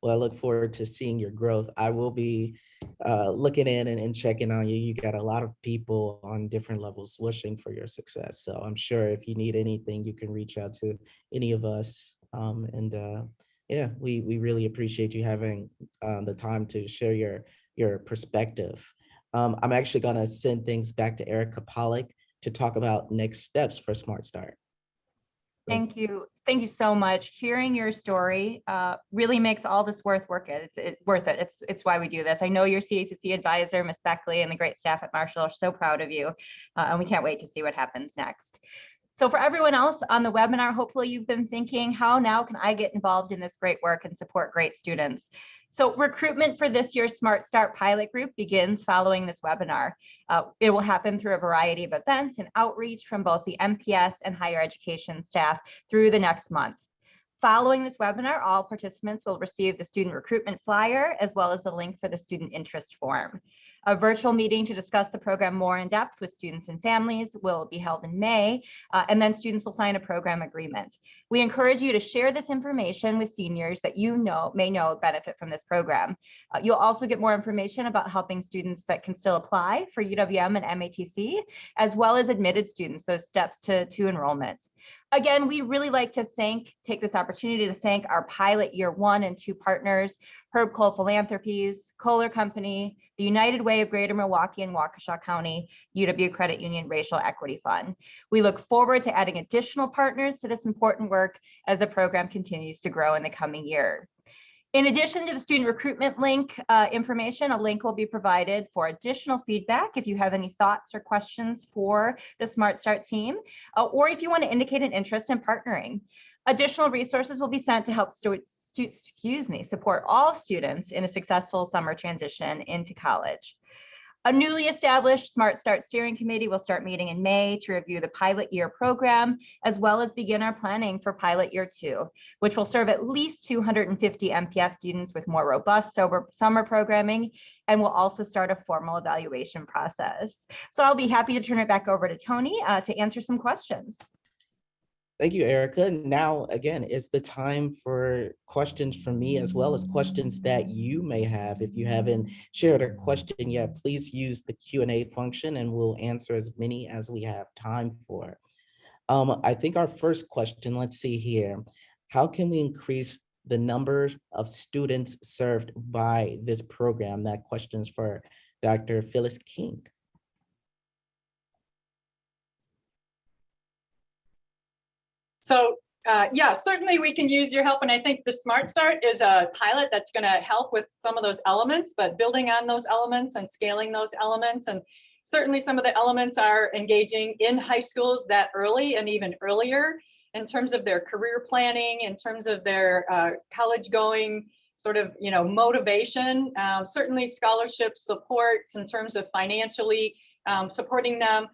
Well, I look forward to seeing your growth. I will be looking in and checking on you. You got a lot of people on different levels wishing for your success. So I'm sure if you need anything, you can reach out to any of us. Yeah, we really appreciate you having the time to share your perspective. I'm actually going to send things back to Erica Pollock to talk about next steps for Smart Start. Thank you. Thank you so much. Hearing your story really makes all this worth it. It's worth it. It's why we do this. I know your CACC advisor, Ms. Beckley, and the great staff at Marshall are so proud of you, and we can't wait to see what happens next. So for everyone else on the webinar, hopefully you've been thinking, how now can I get involved in this great work and support great students? So recruitment for this year's Smart Start pilot group begins following this webinar. It will happen through a variety of events and outreach from both the MPS and higher education staff through the next month. Following this webinar, all participants will receive the student recruitment flyer as well as the link for the student interest form. A virtual meeting to discuss the program more in depth with students and families will be held in May, and then students will sign a program agreement. We encourage you to share this information with seniors that you may know benefit from this program. You'll also get more information about helping students that can still apply for UWM and MATC, as well as admitted students, those steps to enrollment. Again, we really like to take this opportunity to thank our pilot year 1 and 2 partners, Herb Cole Philanthropies, Kohler Company, the United Way of Greater Milwaukee and Waukesha County, UW Credit Union Racial Equity Fund. We look forward to adding additional partners to this important work as the program continues to grow in the coming year. In addition to the student recruitment link information, a link will be provided for additional feedback if you have any thoughts or questions for the Smart Start team, or if you want to indicate an interest in partnering. Additional resources will be sent to help support all students in a successful summer transition into college. A newly established Smart Start Steering Committee will start meeting in May to review the pilot year program, as well as begin our planning for pilot year 2, which will serve at least 250 MPS students with more robust summer programming, and will also start a formal evaluation process. So I'll be happy to turn it back over to Tony to answer some questions. Thank you, Erica. Now, again, it's the time for questions from me as well as questions that you may have. If you haven't shared a question yet, please use the Q&A function and we'll answer as many as we have time for. I think our first question, let's see here. How can we increase the number of students served by this program? That question's for Dr. Phyllis King. So yeah, certainly we can use your help. And I think the Smart Start is a pilot that's going to help with some of those elements, but building on those elements and scaling those elements. And certainly some of the elements are engaging in high schools that early and even earlier in terms of their career planning, in terms of their college going sort of, motivation, certainly scholarship supports in terms of financially supporting them.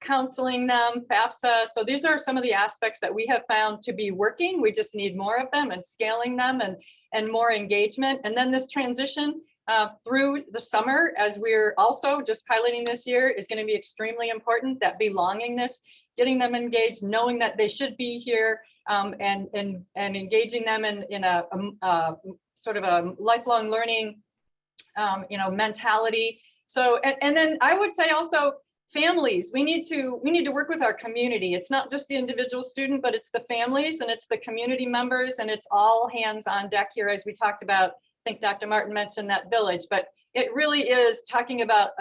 Counseling them, FAFSA. So these are some of the aspects that we have found to be working. We just need more of them and scaling them and more engagement. And then this transition through the summer, as we're also just piloting this year, is going to be extremely important. That belongingness, getting them engaged, knowing that they should be here, and engaging them in a sort of a lifelong learning, mentality. So and then I would say also, families, we need to work with our community. It's not just the individual student, but it's the families and it's the community members, and it's all hands on deck here, as we talked about. I think Dr. Martin mentioned that village, but it really is talking about,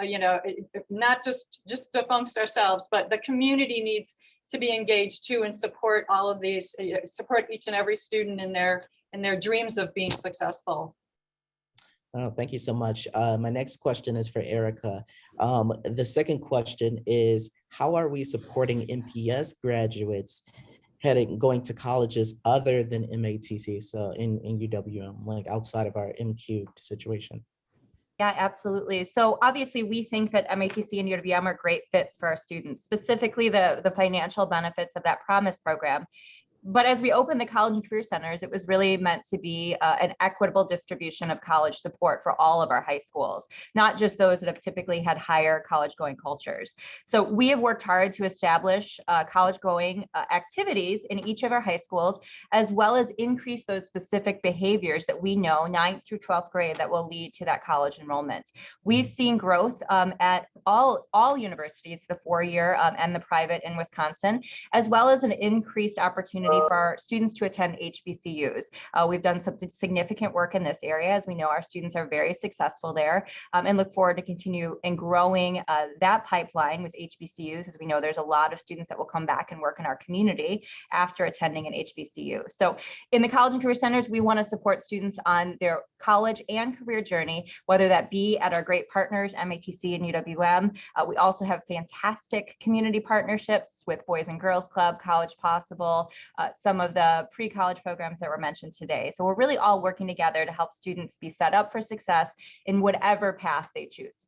not just amongst ourselves, but the community needs to be engaged too and support all of these, support each and every student in their dreams of being successful. Oh, thank you so much. My next question is for Erica. The second question is, how are we supporting MPS graduates going to colleges other than MATC, so in UWM, like outside of our MQ situation? Yeah, absolutely. So obviously we think that MATC and UWM are great fits for our students, specifically the financial benefits of that Promise program. But as we opened the college and career centers, it was really meant to be an equitable distribution of college support for all of our high schools, not just those that have typically had higher college going cultures. So we have worked hard to establish college going activities in each of our high schools, as well as increase those specific behaviors that we know 9th through 12th grade that will lead to that college enrollment. We've seen growth at all universities, the 4-year and the private in Wisconsin, as well as an increased opportunity for our students to attend HBCUs. We've done some significant work in this area, as we know our students are very successful there, and look forward to continue and growing that pipeline with HBCUs, as we know there's a lot of students that will come back and work in our community after attending an HBCU. So in the college and career centers, we want to support students on their college and career journey, whether that be at our great partners, MATC and UWM. We also have fantastic community partnerships with Boys and Girls Club, College Possible, some of the pre-college programs that were mentioned today. So we're really all working together to help students be set up for success in whatever path they choose.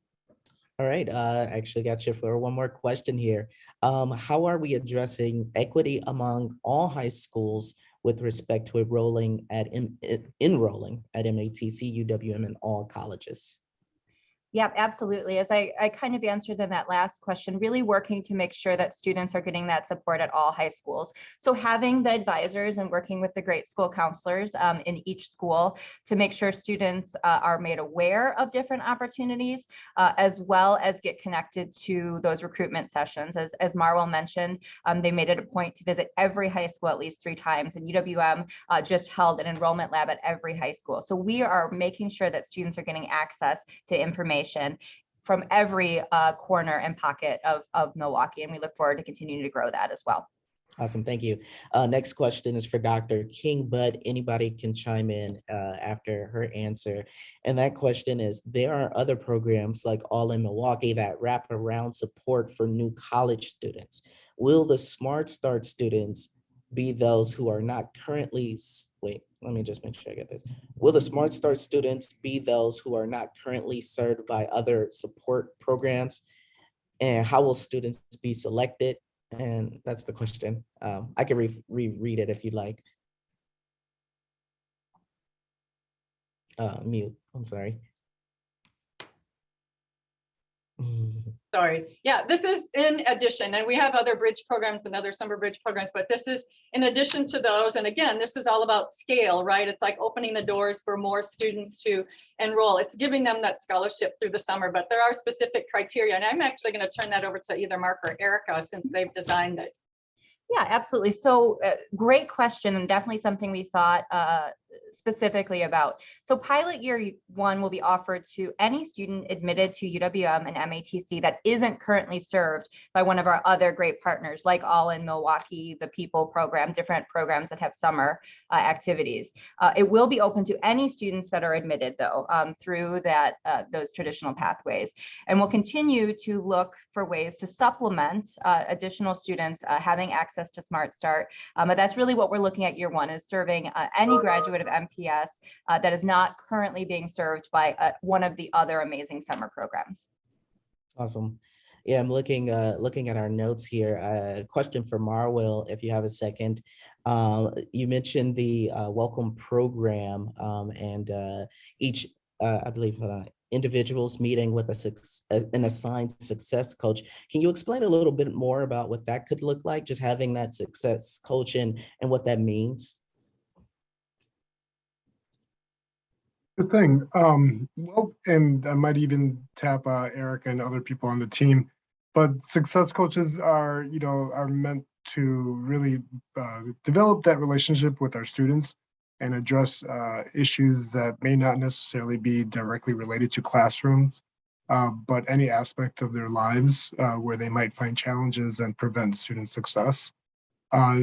All right, actually got you for one more question here. How are we addressing equity among all high schools with respect to enrolling at MATC, UWM, and all colleges? Yeah, absolutely. As I kind of answered in that last question, really working to make sure that students are getting that support at all high schools. So having the advisors and working with the great school counselors in each school to make sure students are made aware of different opportunities, as well as get connected to those recruitment sessions. As Marwell mentioned, they made it a point to visit every high school at least 3 times, and UWM just held an enrollment lab at every high school. So we are making sure that students are getting access to information from every corner and pocket of Milwaukee, and we look forward to continuing to grow that as well. Awesome, thank you. Next question is for Dr. King, but anybody can chime in after her answer. And that question is, there are other programs like All in Milwaukee that wrap around support for new college students. Will the Smart Start students be those who are not currently, wait, let me just make sure I get this. Will the Smart Start students be those who are not currently served by other support programs? And how will students be selected? And that's the question. I can reread it if you'd like. Mute, I'm sorry. Sorry. Yeah, this is in addition, and we have other bridge programs and other summer bridge programs, but this is in addition to those. And again, this is all about scale, right? It's like opening the doors for more students to enroll. It's giving them that scholarship through the summer, but there are specific criteria. And I'm actually going to turn that over to either Mark or Erica, since they've designed it. Yeah, absolutely. So great question, and definitely something we thought specifically about. So pilot year 1 will be offered to any student admitted to UWM and MATC that isn't currently served by one of our other great partners, like All in Milwaukee, the People program, different programs that have summer activities. It will be open to any students that are admitted, though, through that those traditional pathways. And we'll continue to look for ways to supplement additional students having access to Smart Start. But that's really what we're looking at year 1, is serving any graduate of MPS that is not currently being served by one of the other amazing summer programs. Awesome. Yeah, I'm looking at our notes here. Question for Marwell, if you have a second. You mentioned the welcome program and each, I believe, individuals meeting with an assigned success coach. Can you explain a little bit more about what that could look like, just having that success coach and what that means? Good thing. Well, and I might even tap Eric and other people on the team, but success coaches are meant to really develop that relationship with our students and address issues that may not necessarily be directly related to classrooms, but any aspect of their lives where they might find challenges and prevent student success.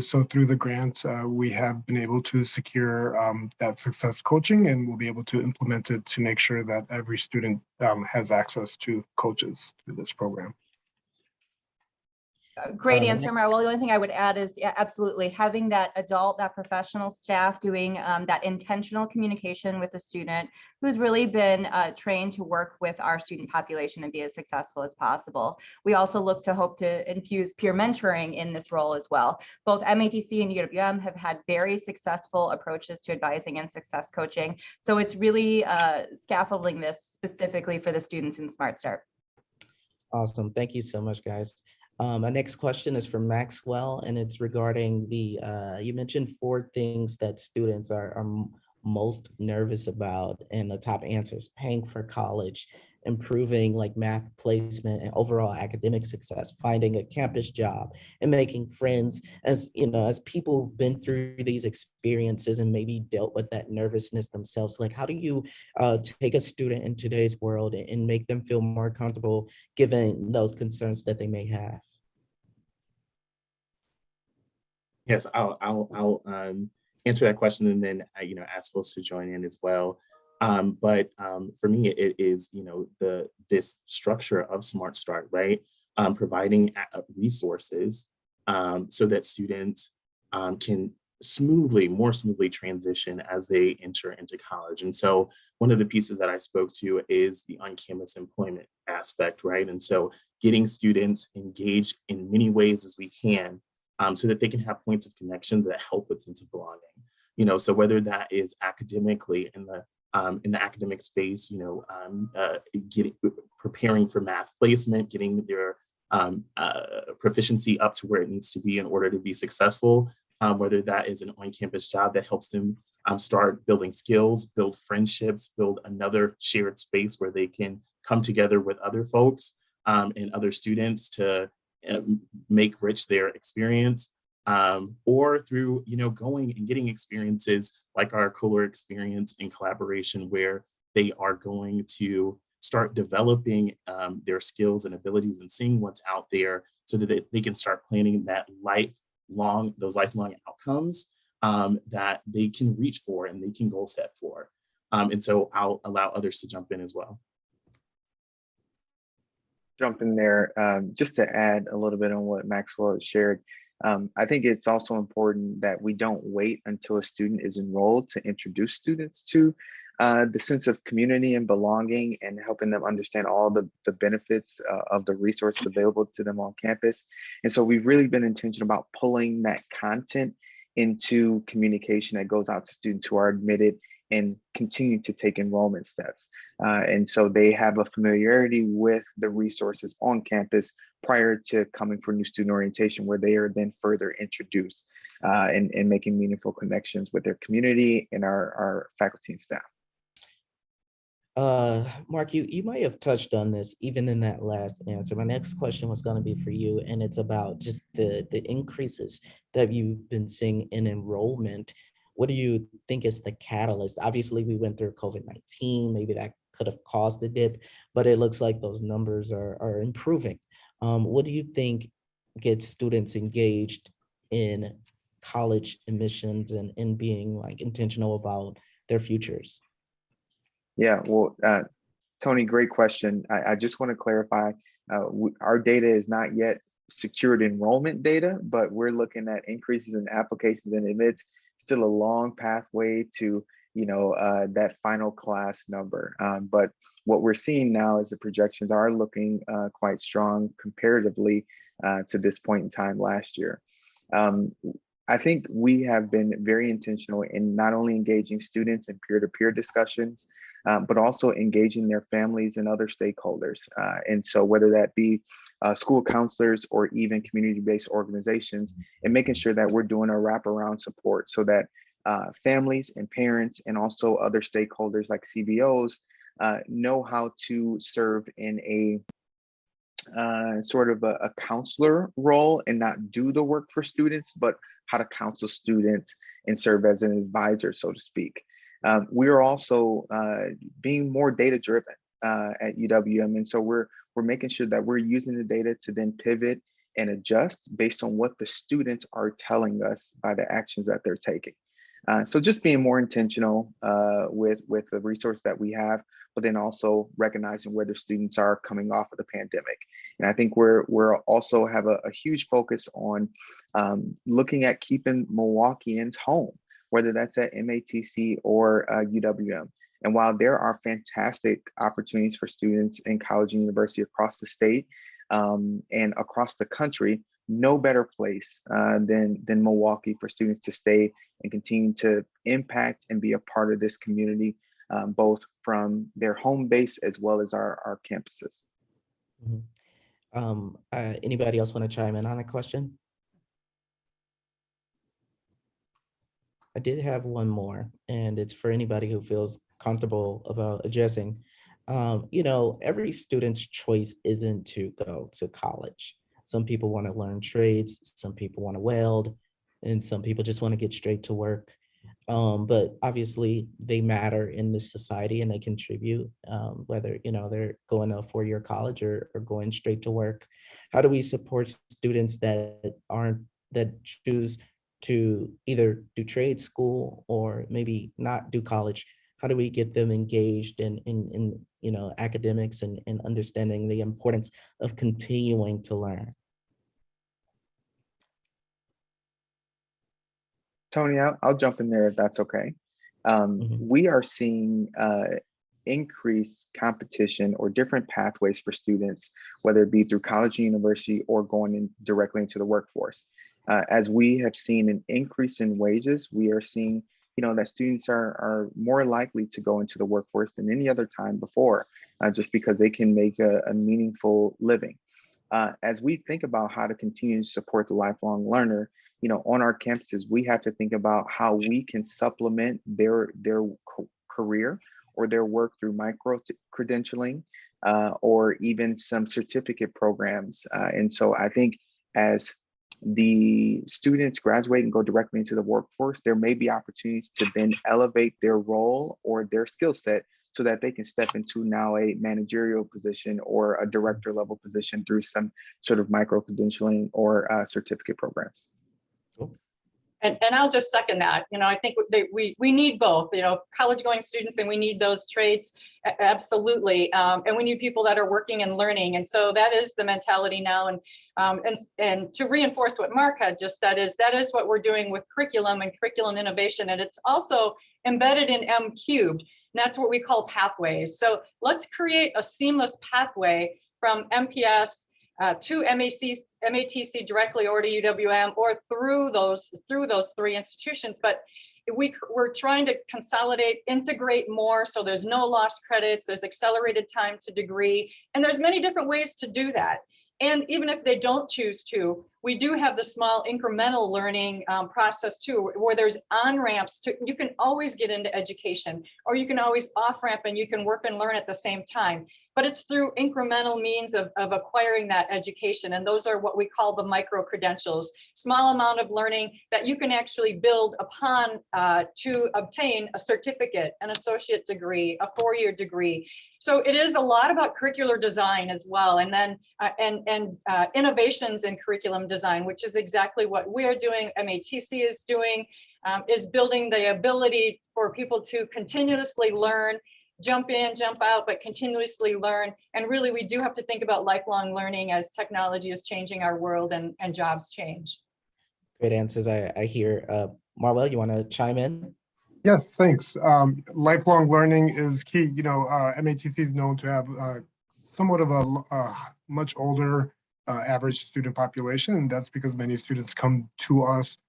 So through the grant, we have been able to secure that success coaching, and we'll be able to implement it to make sure that every student has access to coaches through this program. Great Um, answer, Mara. Well, the only thing I would add is, yeah, absolutely, having that adult, that professional staff doing that intentional communication with the student who's really been trained to work with our student population and be as successful as possible. We also hope to infuse peer mentoring in this role as well. Both MATC and UWM have had very successful approaches to advising and success coaching. So it's really scaffolding this specifically for the students in Smart Start. Awesome. Thank you so much, guys. Our next question is from Maxwell, and it's regarding you mentioned 4 things that students are most nervous about, and the top answers: paying for college, improving like math placement and overall academic success, finding a campus job, and making friends. As you know, as people who've been through these experiences and maybe dealt with that nervousness themselves, like how do you take a student in today's world and make them feel more comfortable given those concerns that they may have? Yes, I'll answer that question, and then ask folks to join in as well. But for me, it is this structure of Smart Start, right? Providing resources so that students can more smoothly transition as they enter into college. And so one of the pieces that I spoke to is the on-campus employment aspect, right? And so getting students engaged in many ways as we can, so that they can have points of connection that help with sense of belonging. So whether that is academically in the academic space, preparing for math placement, getting their proficiency up to where it needs to be in order to be successful, whether that is an on-campus job that helps them start building skills, build friendships, build another shared space where they can come together with other folks and other students to make rich their experience, or through going and getting experiences like our Kohler experience in collaboration, where they are going to start developing their skills and abilities and seeing what's out there so that they can start planning those lifelong outcomes that they can reach for and they can goal set for. And so I'll allow others to jump in as well. Jump in there just to add a little bit on what Maxwell shared. I think it's also important that we don't wait until a student is enrolled to introduce students to the sense of community and belonging, and helping them understand all the benefits of the resources available to them on campus. And so we've really been intentional about pulling that content into communication that goes out to students who are admitted and continue to take enrollment steps. And so they have a familiarity with the resources on campus prior to coming for new student orientation, where they are then further introduced and making meaningful connections with their community and our faculty and staff. Mark, you might have touched on this even in that last answer. My next question was going to be for you, and it's about just the increases that you've been seeing in enrollment. What do you think is the catalyst? Obviously, we went through COVID-19. Maybe that could have caused a dip, but it looks like those numbers are improving. What do you think gets students engaged in college admissions and in being like intentional about their futures? Yeah, well, Tony, great question. I just want to clarify, our data is not yet secured enrollment data, but we're looking at increases in applications and admits. Still a long pathway to that final class number. But what we're seeing now is the projections are looking quite strong comparatively to this point in time last year. I think we have been very intentional in not only engaging students in peer-to-peer discussions, but also engaging their families and other stakeholders. And so whether that be school counselors or even community-based organizations, and making sure that we're doing a wraparound support so that families and parents and also other stakeholders like CBOs know how to serve in a sort of a counselor role and not do the work for students, but how to counsel students and serve as an advisor, so to speak. We are also being more data driven at UWM. And so we're making sure that we're using the data to then pivot and adjust based on what the students are telling us by the actions that they're taking. So just being more intentional with the resource that we have, but then also recognizing where the students are coming off of the pandemic. And I think we're also have a huge focus on looking at keeping Milwaukeeans home, whether that's at MATC or UWM. And while there are fantastic opportunities for students in college and university across the state and across the country, no better place than Milwaukee for students to stay and continue to impact and be a part of this community, both from their home base as well as our campuses. Anybody else want to chime in on a question? I did have one more, and it's for anybody who feels comfortable about addressing. Every student's choice isn't to go to college. Some people want to learn trades, some people want to weld, and some people just want to get straight to work. But obviously they matter in this society and they contribute, whether, they're going to a four-year college or going straight to work. How do we support students that choose to either do trade school or maybe not do college? How do we get them engaged in academics and understanding the importance of continuing to learn? Tony, I'll jump in there if that's okay. We are seeing increased competition or different pathways for students, whether it be through college and university or going in directly into the workforce. As we have seen an increase in wages, we are seeing that students are more likely to go into the workforce than any other time before, just because they can make a meaningful living. As we think about how to continue to support the lifelong learner, on our campuses, we have to think about how we can supplement their career or their work through micro-credentialing or even some certificate programs. And so I think as the students graduate and go directly into the workforce, there may be opportunities to then elevate their role or their skill set so that they can step into now a managerial position or a director level position through some sort of micro-credentialing or certificate programs. And I'll just second that. I think we need both, college going students, and we need those trades. Absolutely. And we need people that are working and learning. And so that is the mentality now. And to reinforce what Mark had just said, that is what we're doing with curriculum and curriculum innovation. And it's also embedded in M cubed. And that's what we call pathways. So let's create a seamless pathway from MPS to MATC directly or to UWM or through those three institutions. But we're trying to consolidate, integrate more, so there's no lost credits, there's accelerated time to degree, and there's many different ways to do that. And even if they don't choose to, we do have the small incremental learning process too, where there's on-ramps to, you can always get into education, or you can always off-ramp and you can work and learn at the same time. But it's through incremental means of acquiring that education. And those are what we call the micro credentials, small amount of learning that you can actually build upon to obtain a certificate, an associate degree, a four-year degree. So it is a lot about curricular design as well. And then innovations in curriculum design, which is exactly what we're doing, MATC is doing, is building the ability for people to continuously learn, jump in, jump out, but continuously learn. And really, we do have to think about lifelong learning as technology is changing our world and jobs change. Great answers. I hear. Marwell, you want to chime in? Yes, thanks. Lifelong learning is key. MATC is known to have somewhat of a much older average student population, and that's because many students come to us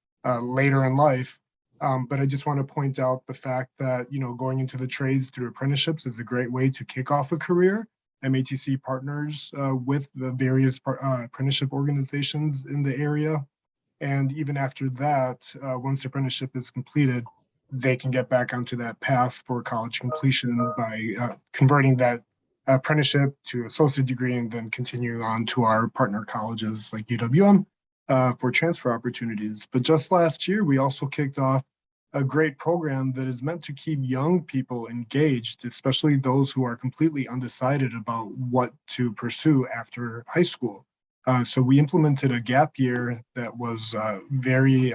later in life. But I just want to point out the fact that, going into the trades through apprenticeships is a great way to kick off a career. MATC partners with the various apprenticeship organizations in the area. And even after that, once the apprenticeship is completed, they can get back onto that path for college completion by converting that apprenticeship to associate degree and then continuing on to our partner colleges like UWM for transfer opportunities. But just last year, we also kicked off a great program that is meant to keep young people engaged, especially those who are completely undecided about what to pursue after high school. So we implemented a gap year that was very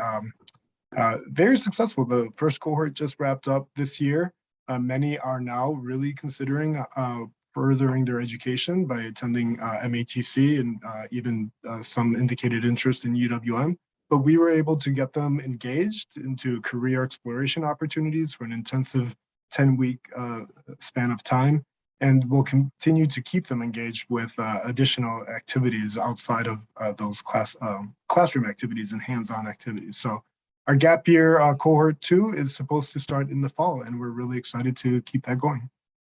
Very successful. The first cohort just wrapped up this year. Many are now really considering furthering their education by attending MATC and even some indicated interest in UWM. But we were able to get them engaged into career exploration opportunities for an intensive 10-week span of time. And we'll continue to keep them engaged with additional activities outside of those classroom activities and hands-on activities. So our gap year cohort 2 is supposed to start in the fall, and we're really excited to keep that going.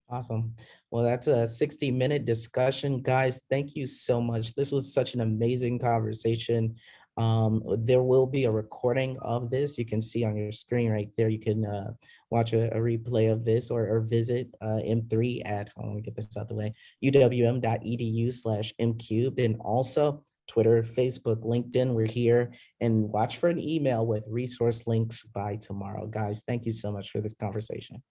Awesome. Well, that's a 60-minute discussion. Guys, thank you so much. This was such an amazing conversation. There will be a recording of this. You can see on your screen right there. You can watch a replay of this or visit M3 at, let me get this out the way, uwm.edu/mcubed, and also Twitter, Facebook, LinkedIn. We're here, and watch for an email with resource links by tomorrow. Guys, thank you so much for this conversation.